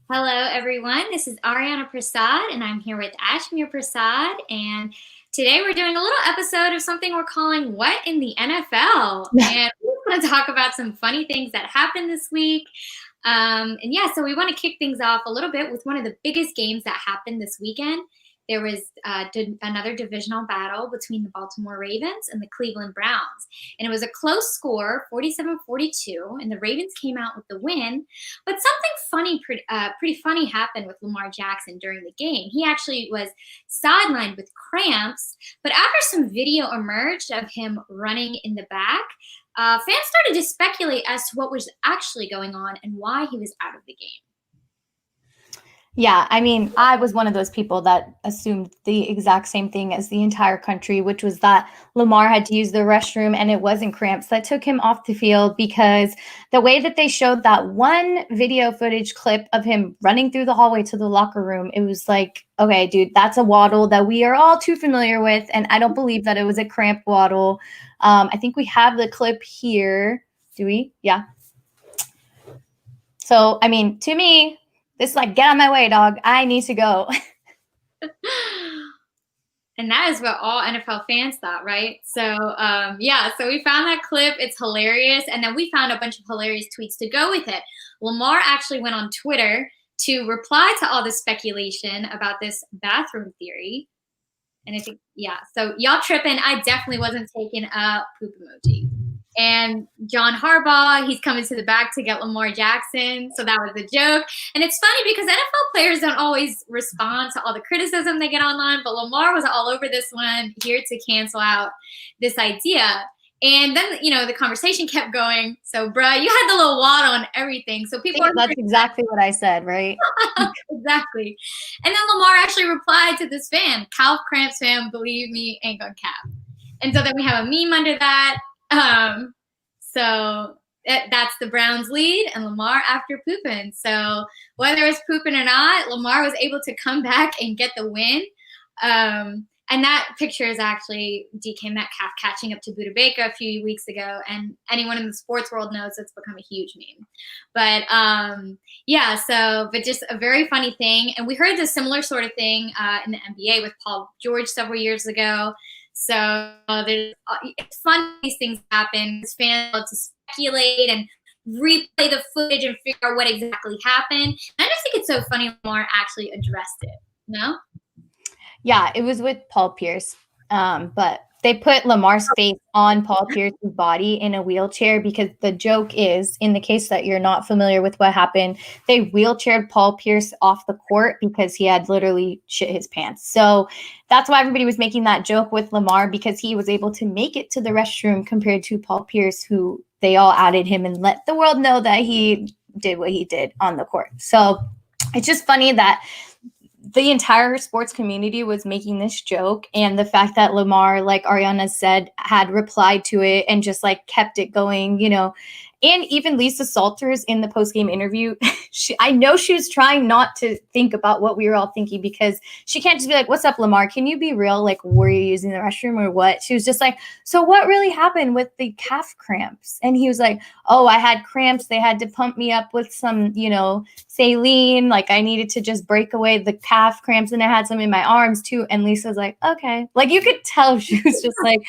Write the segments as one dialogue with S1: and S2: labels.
S1: Hello, everyone. This is Aryanna Prasad, and I'm here with Ashmere Prasad. And today we're doing a little episode of something we're calling What in the NFL? And we're going to talk about some funny things that happened this week. So we want to kick things off a little bit with one of the biggest games that happened this weekend. There was another divisional battle between the Baltimore Ravens and the Cleveland Browns. And it was a close score, 47-42, and the Ravens came out with the win. But something pretty funny happened with Lamar Jackson during the game. He actually was sidelined with cramps, but after some video emerged of him running in the back, fans started to speculate as to what was actually going on and why he was out of the game.
S2: Yeah, I mean, I was one of those people that assumed the exact same thing as the entire country, which was that Lamar had to use the restroom and it wasn't cramps that took him off the field, because the way that they showed that one video footage clip of him running through the hallway to the locker room, it was like, okay, dude, that's a waddle that we are all too familiar with. And I don't believe that it was a cramp waddle. I think we have the clip here. Do we? Yeah. So, I mean, to me, this is like, get out of my way, dog. I need to go.
S1: And that is what all NFL fans thought, right? So we found that clip. It's hilarious. And then we found a bunch of hilarious tweets to go with it. Lamar actually went on Twitter to reply to all the speculation about this bathroom theory. And I think, so y'all tripping. I definitely wasn't taking a poop emoji. And John Harbaugh, he's coming to the back to get Lamar Jackson. So that was a joke. And it's funny because NFL players don't always respond to all the criticism they get online, but Lamar was all over this one, here to cancel out this idea. And then, the conversation kept going. So, bruh, you had the little waddle and everything. So
S2: that's exactly what I said, right?
S1: Exactly. And then Lamar actually replied to this fan, calf cramps, fam, believe me, ain't gonna cap. And so then we have a meme under that. So that's the Browns lead and Lamar after pooping. So whether it was pooping or not, Lamar was able to come back and get the win. And that picture is actually DK Metcalf catching up to Buda Baker a few weeks ago. And anyone in the sports world knows it's become a huge meme. But but just a very funny thing. And we heard a similar sort of thing in the NBA with Paul George several years ago. So it's fun these things happen. Fans love to speculate and replay the footage and figure out what exactly happened. And I just think it's so funny Lamar actually addressed it. No?
S2: Yeah, it was with Paul Pierce. But they put Lamar's face on Paul Pierce's body in a wheelchair, because the joke is, in the case that you're not familiar with what happened, they wheelchaired Paul Pierce off the court because he had literally shit his pants. So that's why everybody was making that joke with Lamar, because he was able to make it to the restroom compared to Paul Pierce, who they all added him and let the world know that he did what he did on the court. So it's just funny that the entire sports community was making this joke, and the fact that Lamar, like Aryanna said, had replied to it and just like kept it going, and even Lisa Salters in the post-game interview, I know she was trying not to think about what we were all thinking, because she can't just be like, what's up, Lamar? Can you be real? Like, were you using the restroom or what? She was just like, so what really happened with the calf cramps? And he was like, oh, I had cramps. They had to pump me up with some, saline. Like, I needed to just break away the calf cramps, and I had some in my arms too. And Lisa's like, okay. Like, you could tell she was just like,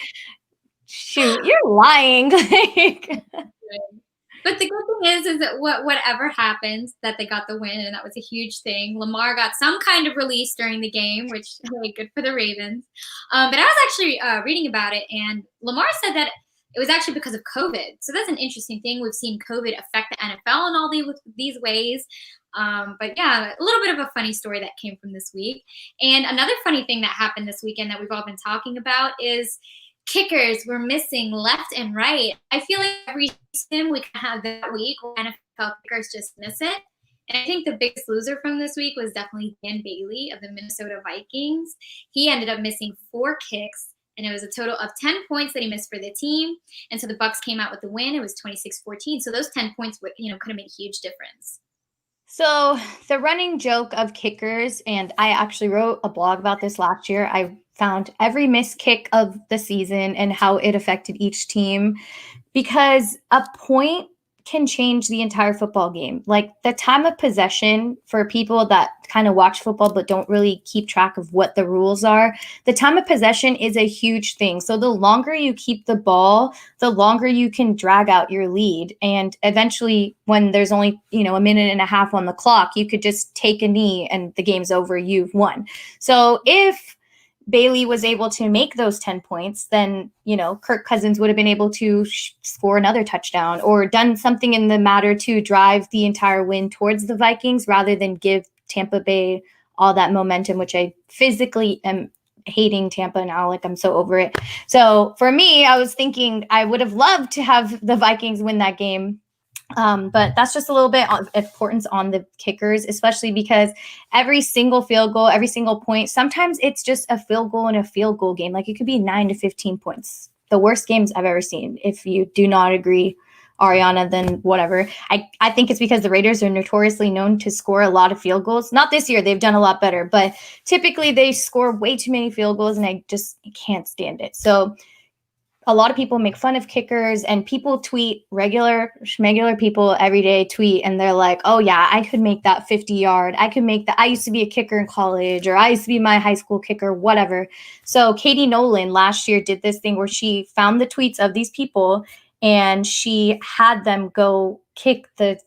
S2: shoot, you're lying.
S1: But the good thing is that whatever happens, that they got the win, and that was a huge thing. Lamar got some kind of release during the game, which is really good for the Ravens. But I was actually reading about it, and Lamar said that it was actually because of COVID. So that's an interesting thing. We've seen COVID affect the NFL in all these ways. But yeah, a little bit of a funny story that came from this week. And another funny thing that happened this weekend that we've all been talking about is kickers were missing left and right. I feel like every season we can have that week where NFL kickers just miss it. And I think the biggest loser from this week was definitely Dan Bailey of the Minnesota Vikings. He ended up missing 4 kicks, and it was a total of 10 points that he missed for the team. And so the Bucs came out with the win. It was 26-14. So those 10 points could have made a huge difference.
S2: So the running joke of kickers, and I actually wrote a blog about this last year. I found every missed kick of the season and how it affected each team, because a point can change the entire football game. Like the time of possession for people that kind of watch football but don't really keep track of what the rules are, the time of possession is a huge thing. So the longer you keep the ball, the longer you can drag out your lead. And eventually when there's only, a minute and a half on the clock, you could just take a knee and the game's over, you've won. So if Bailey was able to make those 10 points, then, Kirk Cousins would have been able to score another touchdown or done something in the matter to drive the entire win towards the Vikings rather than give Tampa Bay all that momentum, which I physically am hating Tampa now. Like, I'm so over it. So for me, I was thinking I would have loved to have the Vikings win that game. But that's just a little bit of importance on the kickers, especially because every single field goal, every single point, sometimes it's just a field goal and a field goal game. Like it could be 9 to 15 points. The worst games I've ever seen. If you do not agree, Aryanna, then whatever. I think it's because the Raiders are notoriously known to score a lot of field goals. Not this year. They've done a lot better, but typically they score way too many field goals and I can't stand it. So a lot of people make fun of kickers and people tweet regular people every day tweet and they're like, oh yeah, I could make that 50-yard. I could make that. I used to be a kicker in college or I used to be my high school kicker, whatever. So Katie Nolan last year did this thing where she found the tweets of these people and she had them go kick the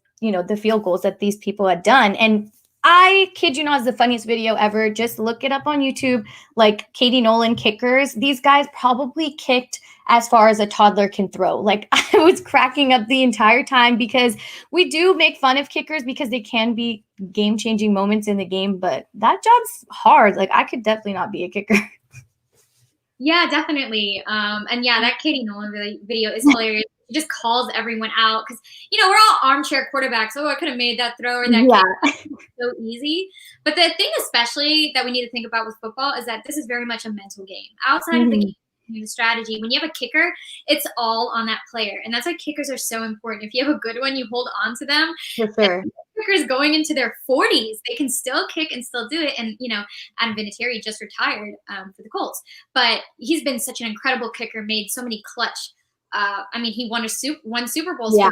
S2: field goals that these people had done. And I kid you not, it's the funniest video ever. Just look it up on YouTube, like Katie Nolan kickers. These guys probably kicked as far as a toddler can throw. Like I was cracking up the entire time because we do make fun of kickers because they can be game-changing moments in the game, but that job's hard. Like I could definitely not be a kicker.
S1: Yeah, definitely. And yeah, that Katie Nolan video is hilarious. She just calls everyone out because, we're all armchair quarterbacks. Oh, I could have made that throw or that kick. So easy. But the thing especially that we need to think about with football is that this is very much a mental game. Outside of the game, the strategy, when you have a kicker, it's all on that player. And that's why kickers are so important. If you have a good one, you hold on to them.
S2: For sure.
S1: Kickers going into their 40s, they can still kick and still do it. And, Adam Vinatieri just retired for the Colts. But he's been such an incredible kicker, made so many clutch. He won one Super Bowl.
S2: Yeah.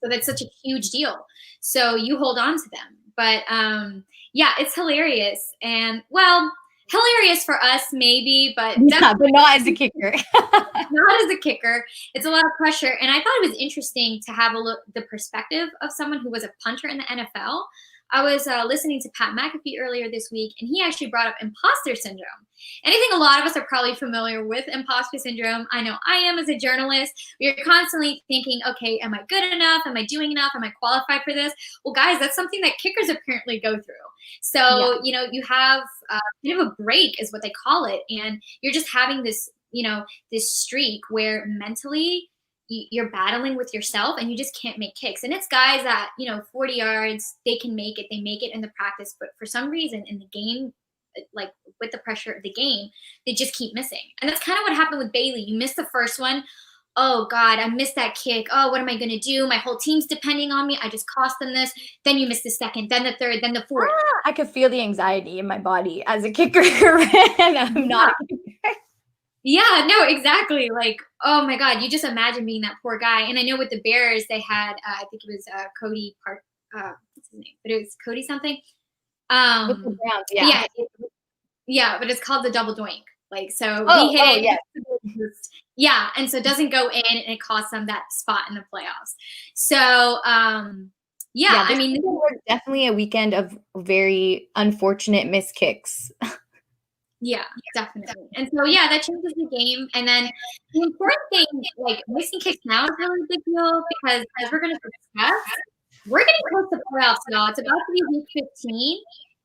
S1: So that's such a huge deal. So you hold on to them. But, it's hilarious. And, hilarious for us, maybe, but
S2: not as a kicker.
S1: Not as a kicker. It's a lot of pressure. And I thought it was interesting to have the perspective of someone who was a punter in the NFL. I was listening to Pat McAfee earlier this week, and he actually brought up imposter syndrome. And I think a lot of us are probably familiar with imposter syndrome. I know I am as a journalist. We are constantly thinking, okay, am I good enough? Am I doing enough? Am I qualified for this? Well, guys, that's something that kickers apparently go through. So, you have kind of a break is what they call it. And you're just having this, this streak where mentally you're battling with yourself and you just can't make kicks. And it's guys that, 40 yards, they can make it. They make it in the practice. But for some reason in the game, like with the pressure of the game, they just keep missing. And that's kind of what happened with Bailey. You missed the first one. Oh, God, I missed that kick. Oh, what am I going to do? My whole team's depending on me. I just cost them this. Then you missed the second, then the third, then the fourth.
S2: I could feel the anxiety in my body as a kicker, and I'm not a kicker.
S1: Yeah, no, exactly. Like, oh, my God, you just imagine being that poor guy. And I know with the Bears, they had, I think it was Cody Park. What's his name? But it was Cody something.
S2: With the Browns,
S1: yeah, but it's called the double doink. Like, so he hit it. Yeah, and so it doesn't go in, and it costs them that spot in the playoffs. So, this
S2: was definitely a weekend of very unfortunate missed kicks.
S1: Yeah, definitely. And so, that changes the game. And then the important thing, like missing kicks now is really a big deal because as we're going to discuss, we're getting close to playoffs, y'all. It's about to be week 15.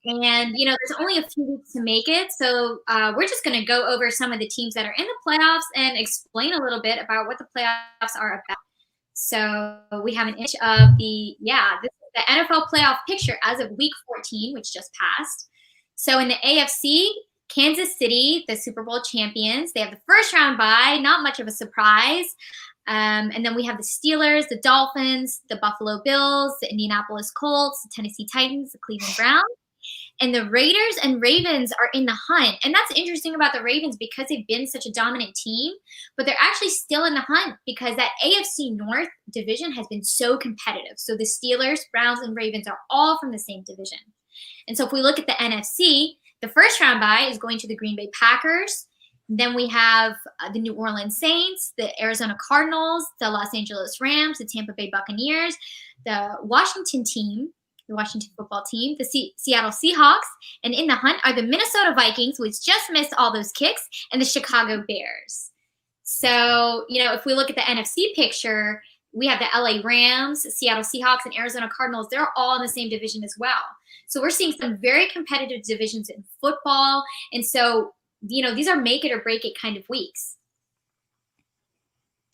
S1: And, there's only a few weeks to make it. So we're just going to go over some of the teams that are in the playoffs and explain a little bit about what the playoffs are about. So we have an image of the NFL playoff picture as of week 14, which just passed. So in the AFC, Kansas City, the Super Bowl champions, they have the first round bye, not much of a surprise. And then we have the Steelers, the Dolphins, the Buffalo Bills, the Indianapolis Colts, the Tennessee Titans, the Cleveland Browns. And the Raiders and Ravens are in the hunt. And that's interesting about the Ravens because they've been such a dominant team, but they're actually still in the hunt because that AFC North division has been so competitive. So the Steelers, Browns, and Ravens are all from the same division. And so if we look at the NFC, the first round bye is going to the Green Bay Packers. Then we have the New Orleans Saints, the Arizona Cardinals, the Los Angeles Rams, the Tampa Bay Buccaneers, the Washington team, the Washington football team, the Seattle Seahawks, and in the hunt are the Minnesota Vikings, which just missed all those kicks, and the Chicago Bears. So, if we look at the NFC picture, we have the LA Rams, Seattle Seahawks, and Arizona Cardinals. They're all in the same division as well. So we're seeing some very competitive divisions in football. And so, these are make it or break it kind of weeks.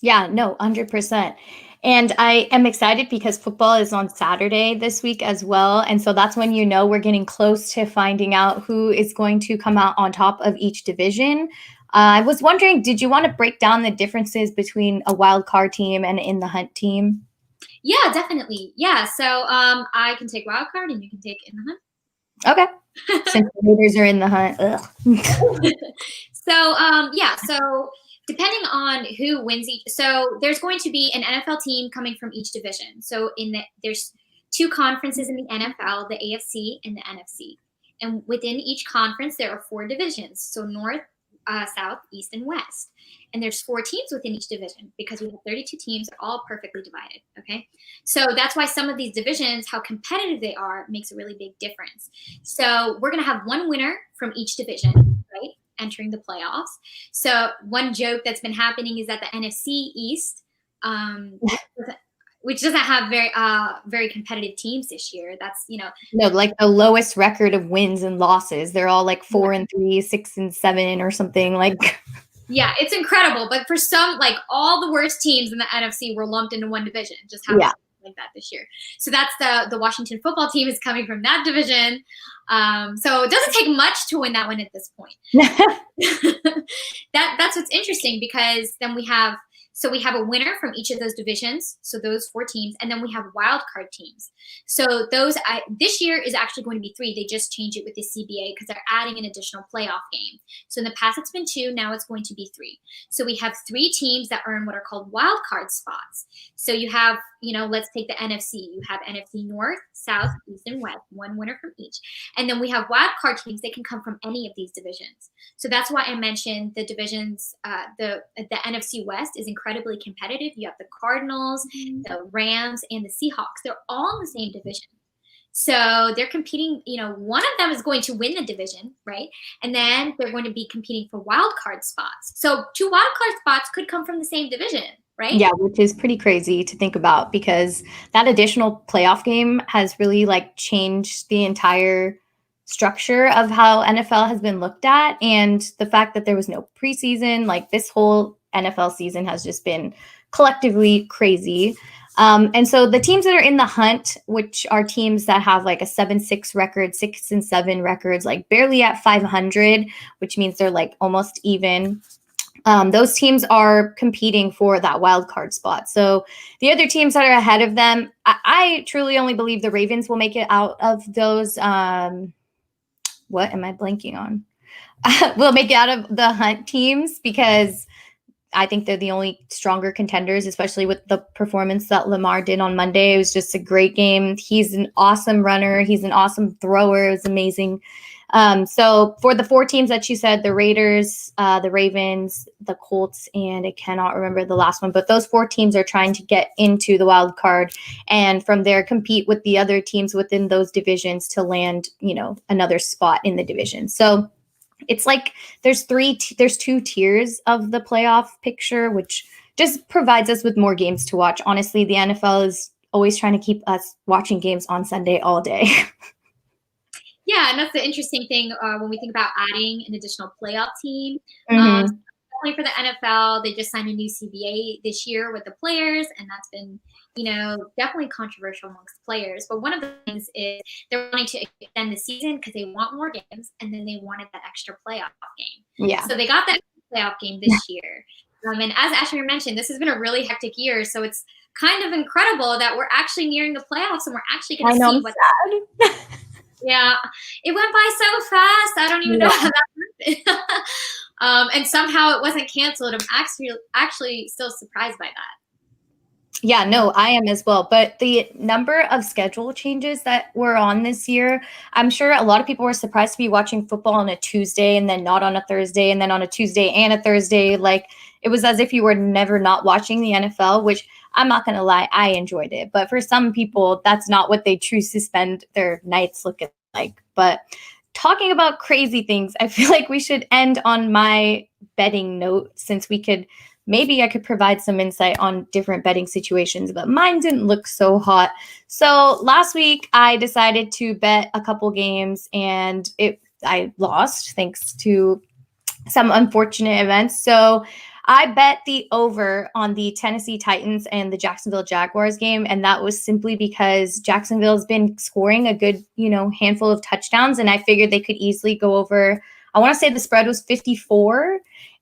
S2: Yeah, no, 100%. And I am excited because football is on Saturday this week as well. And so that's when we're getting close to finding out who is going to come out on top of each division. I was wondering, did you want to break down the differences between a wild card team and in the hunt team?
S1: Yeah, definitely. Yeah, so I can take wild card and you can take in the hunt.
S2: Okay. Since the Raiders are in the hunt.
S1: So depending on who wins each, so there's going to be an NFL team coming from each division. So there's 2 conferences in the NFL, the AFC and the NFC. And within each conference, there are 4 divisions. So North, South, East, and West. And there's 4 teams within each division because we have 32 teams, all perfectly divided, okay? So that's why some of these divisions, how competitive they are, makes a really big difference. So we're going to have 1 winner from each division, right, entering the playoffs. So one joke that's been happening is that the NFC East, which doesn't have very competitive teams this year. That's,
S2: No, like the lowest record of wins and losses. They're all like 4-3, 6-7 or something like.
S1: Yeah, it's incredible. But for some, like all the worst teams in the NFC were lumped into one division. Just happened like that this year. So that's the Washington football team is coming from that division. So it doesn't take much to win that one at this point. That's what's interesting because then we have a winner from each of those divisions, so those 4 teams, and then we have wild card teams. So those this year is actually going to be 3. They just changed it with the CBA because they're adding an additional playoff game. So in the past it's been 2, now it's going to be 3. So we have 3 teams that earn what are called wild card spots. So you have, let's take the NFC. You have NFC North, South, East, and West, 1 winner from each. And then we have wild card teams that can come from any of these divisions. So that's why I mentioned the divisions. The NFC West is incredibly competitive. You have the Cardinals, the Rams, and the Seahawks. They're all in the same division. So they're competing, one of them is going to win the division, right? And then they're going to be competing for wild card spots. So 2 wild card spots could come from the same division, right?
S2: Yeah, which is pretty crazy to think about because that additional playoff game has really changed the entire structure of how NFL has been looked at. And the fact that there was no preseason, this whole NFL season has just been collectively crazy. And so the teams that are in the hunt, which are teams that have a 7-6 record, 6-7 records, barely at 500, which means they're almost even. Those teams are competing for that wild card spot. So the other teams that are ahead of them, I truly only believe the Ravens will make it out of those. What am I blanking on? We'll make it out of the hunt teams because I think they're the only stronger contenders, especially with the performance that Lamar did on Monday. It was just a great game. He's an awesome runner. He's an awesome thrower. It was amazing. So for the 4 teams that you said, the Raiders, the Ravens, the Colts, and I cannot remember the last one, but those 4 teams are trying to get into the wild card and from there compete with the other teams within those divisions to land, another spot in the division. So it's there's 2 tiers of the playoff picture, which just provides us with more games to watch. Honestly, the NFL is always trying to keep us watching games on Sunday all day.
S1: Yeah, and that's the interesting thing when we think about adding an additional playoff team. Definitely for the NFL, they just signed a new CBA this year with the players, and that's been, definitely controversial amongst players. But one of the things is they're wanting to extend the season because they want more games, and then they wanted that extra playoff game.
S2: Yeah.
S1: So they got that playoff game this year. And as Ashmere mentioned, this has been a really hectic year, so it's kind of incredible that we're actually nearing the playoffs and we're actually going to see what's Yeah, it went by so fast. I don't even know how that happened. And somehow it wasn't canceled. I'm actually still surprised by that.
S2: Yeah, no, I am as well. But the number of schedule changes that were on this year, I'm sure a lot of people were surprised to be watching football on a Tuesday and then not on a Thursday and then on a Tuesday and a Thursday. Like it was as if you were never not watching the NFL, which I'm not going to lie, I enjoyed it. But for some people, that's not what they choose to spend their nights looking like. But talking about crazy things, I feel like we should end on my betting note since we could maybe I could provide some insight on different betting situations, but mine didn't look so hot. So last week I decided to bet a couple games and I lost thanks to some unfortunate events. So I bet the over on the Tennessee Titans and the Jacksonville Jaguars game. And that was simply because Jacksonville's been scoring a good, handful of touchdowns. And I figured they could easily go over. I want to say the spread was 54.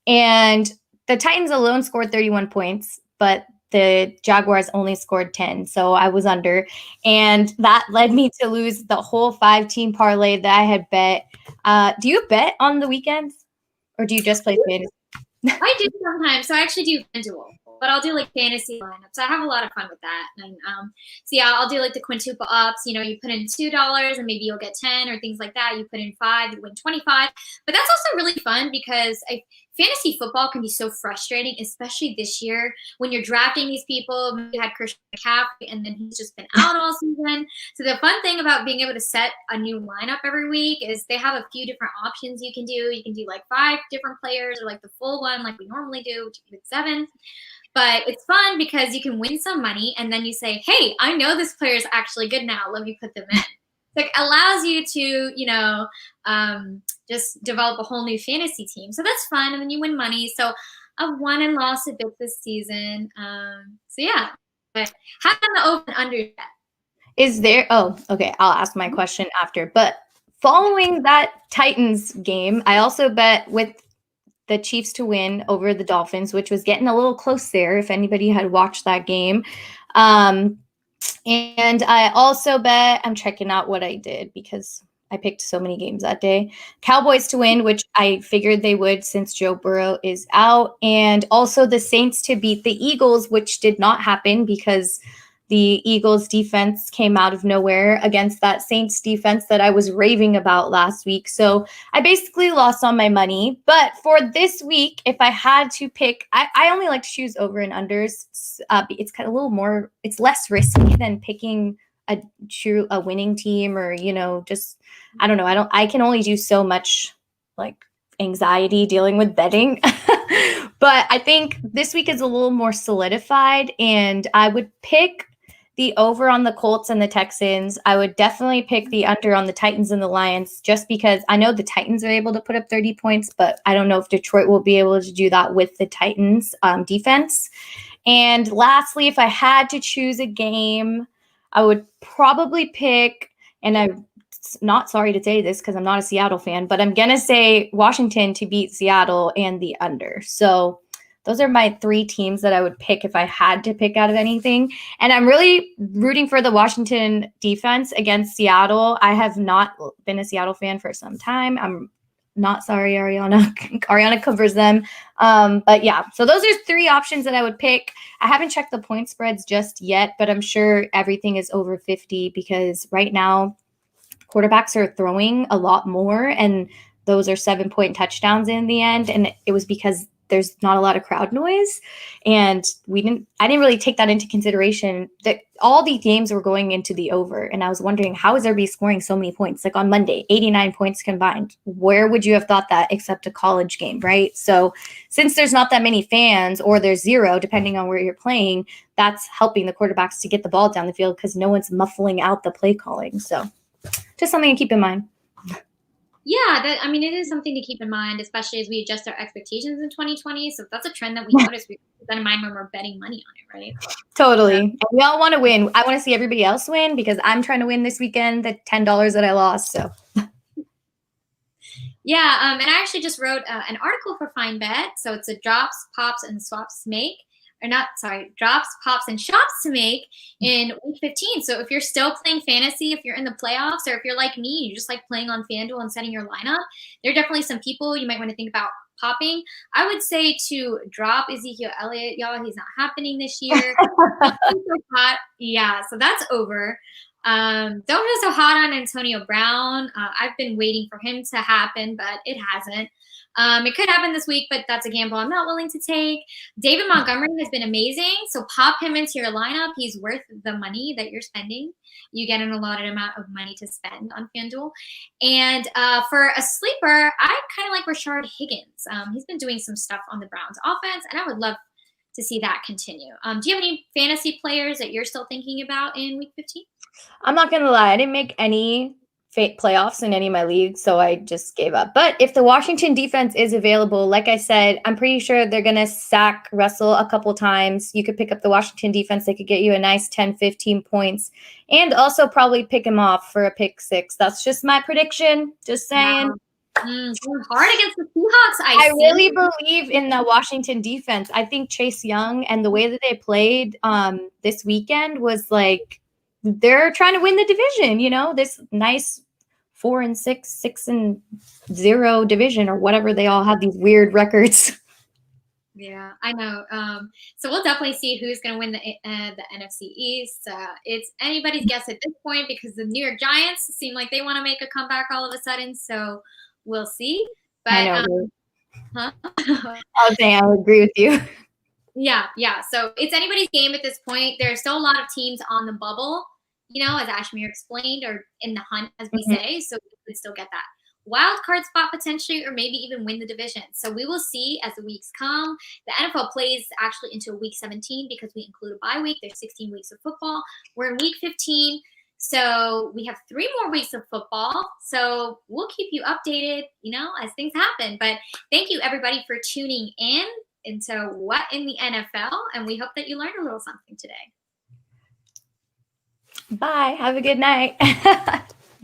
S2: And the Titans alone scored 31 points, but the Jaguars only scored 10. So I was under. And that led me to lose the whole 5-team parlay that I had bet. Do you bet on the weekends? Or do you just play fantasy?
S1: I do sometimes. So I actually do FanDuel, but I'll do like fantasy lineups. I have a lot of fun with that. And so yeah, I'll do like the quintuple ups. You put in $2 and maybe you'll get 10 or things like that. You put in 5, you win 25. But that's also really fun because fantasy football can be so frustrating, especially this year when you're drafting these people. You had Christian McCaffrey, and then he's just been out all season. So the fun thing about being able to set a new lineup every week is they have a few different options you can do. You can do like 5 different players or like the full one like we normally do, which is 7. But it's fun because you can win some money and then you say, hey, I know this player is actually good now. Let me put them in. It allows you to, just develop a whole new fantasy team. So that's fun. And then you win money. So I've won and lost a bit this season. So yeah, but have done the over and under yet.
S2: Is there, oh, okay. I'll ask my question after, but following that Titans game, I also bet with the Chiefs to win over the Dolphins, which was getting a little close there if anybody had watched that game. And I also bet, I'm checking out what I did because I picked so many games that day. Cowboys to win, which I figured they would since Joe Burrow is out. And also the Saints to beat the Eagles, which did not happen because the Eagles defense came out of nowhere against that Saints defense that I was raving about last week. So I basically lost all my money. But for this week, if I had to pick, I only like to choose over and unders. It's kind of a little more, it's less risky than picking a winning team or, just, I don't know. I can only do so much like anxiety dealing with betting. But I think this week is a little more solidified and I would pick the over on the Colts and the Texans. I would definitely pick the under on the Titans and the Lions just because I know the Titans are able to put up 30 points, but I don't know if Detroit will be able to do that with the Titans defense. And lastly, if I had to choose a game, I would probably pick, and I'm not sorry to say this because I'm not a Seattle fan, but I'm going to say Washington to beat Seattle and the under. So those are my 3 teams that I would pick if I had to pick out of anything. And I'm really rooting for the Washington defense against Seattle. I have not been a Seattle fan for some time. I'm not sorry, Aryanna. Aryanna covers them. But yeah, so those are 3 options that I would pick. I haven't checked the point spreads just yet, but I'm sure everything is over 50 because right now quarterbacks are throwing a lot more and those are 7-point touchdowns in the end. And it was because there's not a lot of crowd noise. And I didn't really take that into consideration that all the games were going into the over. And I was wondering, how is everybody scoring so many points? Like on Monday, 89 points combined. Where would you have thought that except a college game, right? So since there's not that many fans or there's 0, depending on where you're playing, that's helping the quarterbacks to get the ball down the field because no one's muffling out the play calling. So just something to keep in mind.
S1: Yeah, it is something to keep in mind, especially as we adjust our expectations in 2020. So if that's a trend that we notice, we keep that in mind when we're betting money on it, right?
S2: Totally. We all want to win. I want to see everybody else win because I'm trying to win this weekend, the $10 that I lost. So
S1: yeah, and I actually just wrote an article for FindBet. So it's a drops, pops, and swaps make. or not, sorry, drops, pops, and shops to make in week 15. So if you're still playing fantasy, if you're in the playoffs, or if you're like me, you just like playing on FanDuel and setting your lineup, there are definitely some people you might want to think about popping. I would say to drop Ezekiel Elliott, y'all. He's not happening this year. So hot. Yeah, so that's over. Don't go so hot on Antonio Brown. I've been waiting for him to happen, but it hasn't. It could happen this week, but that's a gamble I'm not willing to take. David Montgomery has been amazing, so pop him into your lineup. He's worth the money that you're spending. You get an allotted amount of money to spend on FanDuel. And for a sleeper, I kind of like Rashard Higgins. He's been doing some stuff on the Browns offense, and I would love to see that continue. Do you have any fantasy players that you're still thinking about in week 15?
S2: I'm not going to lie. I didn't make any playoffs in any of my leagues, so I just gave up. But if the Washington defense is available, like I said, I'm pretty sure they're going to sack Russell a couple times. You could pick up the Washington defense. They could get you a nice 10, 15 points and also probably pick him off for a pick 6. That's just my prediction. Just saying.
S1: Wow. Hard against the Seahawks.
S2: I really believe in the Washington defense. I think Chase Young and the way that they played this weekend was like they're trying to win the division, this nice 4-6, 6-0 division or whatever. They all have these weird records.
S1: Yeah, I know. So we'll definitely see who's going to win the NFC East. It's anybody's guess at this point because the New York Giants seem like they want to make a comeback all of a sudden. So we'll see. But
S2: I know. I agree with you.
S1: Yeah. So it's anybody's game at this point. There are still a lot of teams on the bubble, as Ashmere explained, or in the hunt, as we say. So we could still get that wild card spot potentially, or maybe even win the division. So we will see as the weeks come. The NFL plays actually into week 17 because we include a bye week. There's 16 weeks of football. We're in week 15. So we have 3 more weeks of football. So we'll keep you updated, as things happen. But thank you, everybody, for tuning in into What in the NFL. And we hope that you learned a little something today.
S2: Bye. Have a good night.